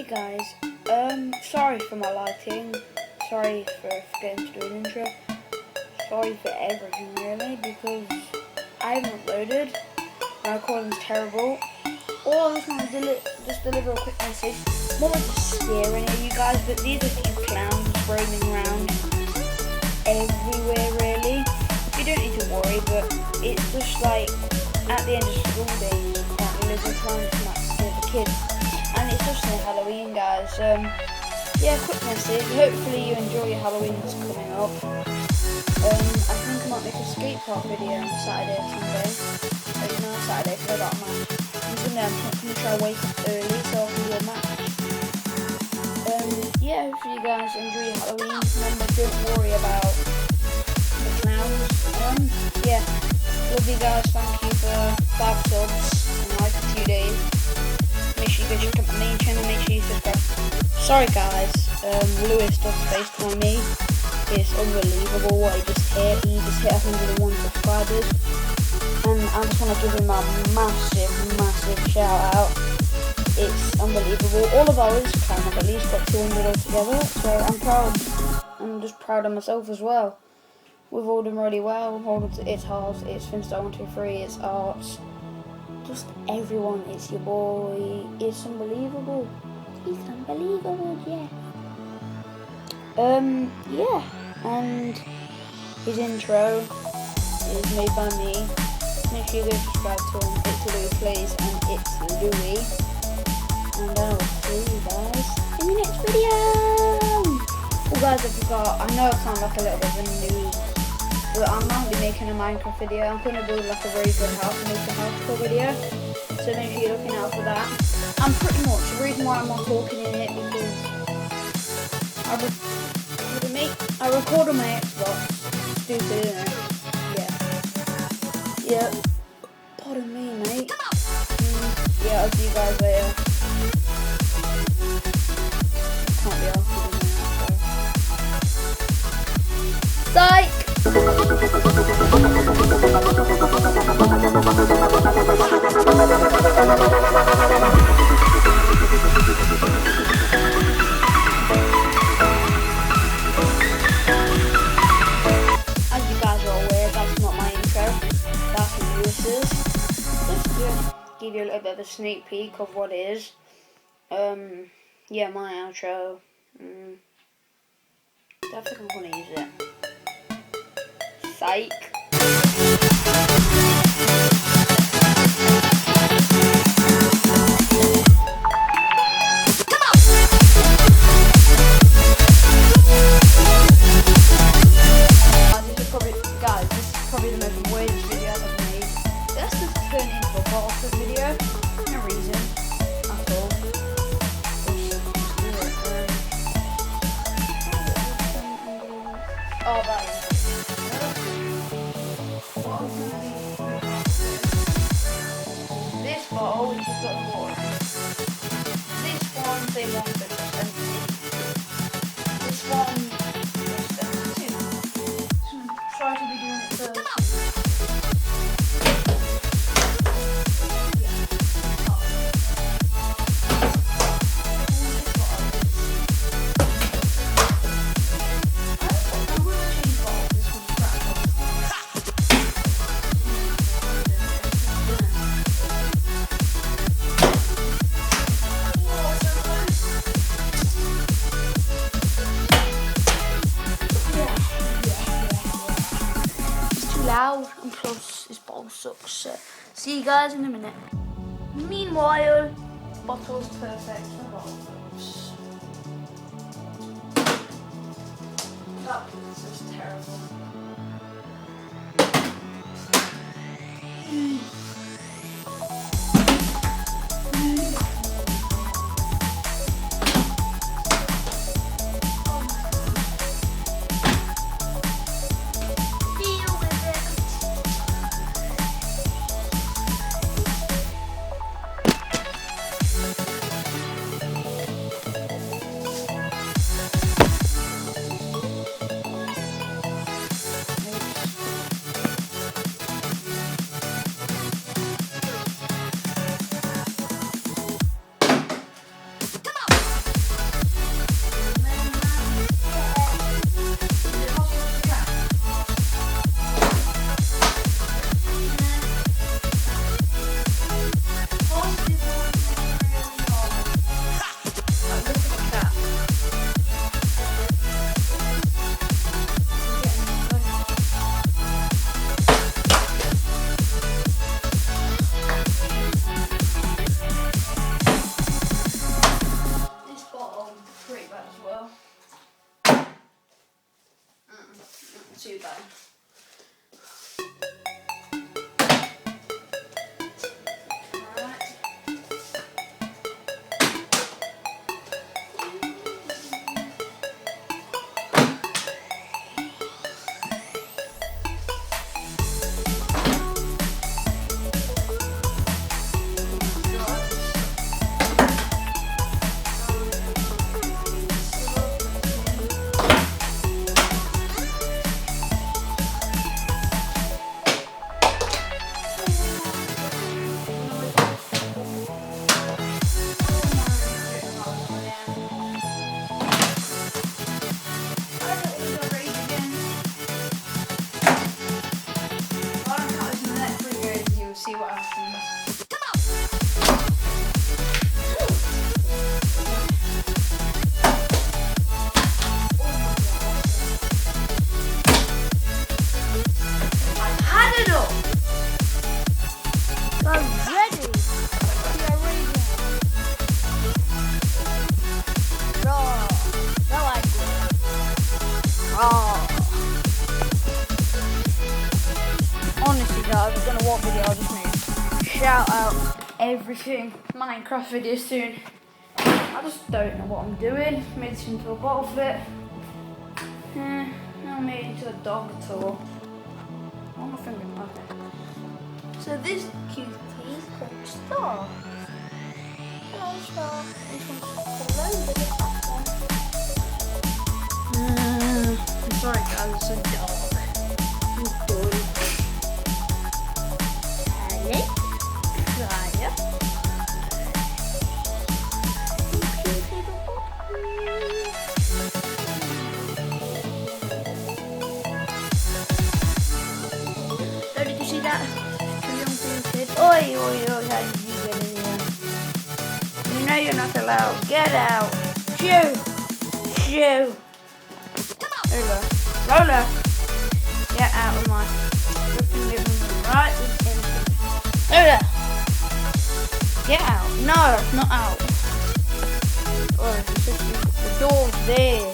Hey guys, sorry for my lighting, sorry for forgetting to do an intro, sorry for everything really, because I haven't uploaded, my recording's terrible. All I just want to just deliver a quick message, more like a scare any of you guys, but these are a few clowns roaming around everywhere really. You don't need to worry, but it's just like, at the end of school days, currently they're trying to scare the kids. And it's just near Halloween, guys. Yeah, quick message. Hopefully you enjoy your Halloween that's coming up. I think I might make a skate park video on Saturday or Sunday. No, Saturday, because I got a match. And Sunday I'm going to try to wake up early so I can do a match. Yeah, hopefully you guys enjoy your Halloween. Remember, don't worry about the clowns. Yeah, love you guys. Thank you for 5 subs in like a few days. Make sure you go check out my main channel, make sure you subscribe. Sorry guys, Lewis does FaceTime me. It's unbelievable what he just hit. He just hit 101 subscribers. And I just want to give him a massive shout out. It's unbelievable. All of our Instagram have at least got 200 altogether. So I'm proud. I'm just proud of myself as well. We've all done really well. It's Harz, it's Finstar123, it's Arts. Just everyone, it's your boy. It's unbelievable. It's unbelievable, yeah. Yeah, and his intro is made by me. Make sure you go subscribe to him. It's Louis Plays and it's Louis. And I will see you guys in the next video. Oh guys, I forgot. I know it sounds like a little bit of a noob, but I'm not going to be making a Minecraft video. I'm going to build like a very good house and make a house tour video. So make sure you're looking out for that. And pretty much the reason why I'm not talking in it because I record on my Xbox. Stupid, isn't it? Yeah. Yep. Pardon me, mate. Yeah, I'll see you guys later. Can't be asked to do that, so. Psych! As you guys are aware, that's not my intro, that's Lewis's. Just to give you a little bit of a sneak peek of what it is. Yeah, my outro. I think I'm gonna use it. Psych. Guys, this is probably the most weirdest video I've ever made. Let's just turn it into a bottle flip video. No reason at all. Oh, that is. This bottle, which has got the water. This one, they want the This one, try to be doing it first. Loud and plus this bottle sucks, so see you guys in a minute. Meanwhile, bottle's perfect for bottle flips. That was just terrible. too bad. See what happens. I've had it all. I'm ready. We are ready. Raw. No, I do. Raw. Honestly, guys, I don't know what video I just made. Shout out everything Minecraft video soon. I just don't know what I'm doing. Made this into a bottle flip. Now made it into a dog tour. I want my finger in my head. So this cutie is called Star. Hello, Star. This one's hello, little I'm sorry guys, it's a dog. So did you see that? Two young people said, oi, oi, oi, how did you get in here? You know you're not allowed. Get out. Shoo. Shoo. Lola. Lola. Get out of my freaking living room right this instant. Lola. Get out. No, not out. Oh, the door's there.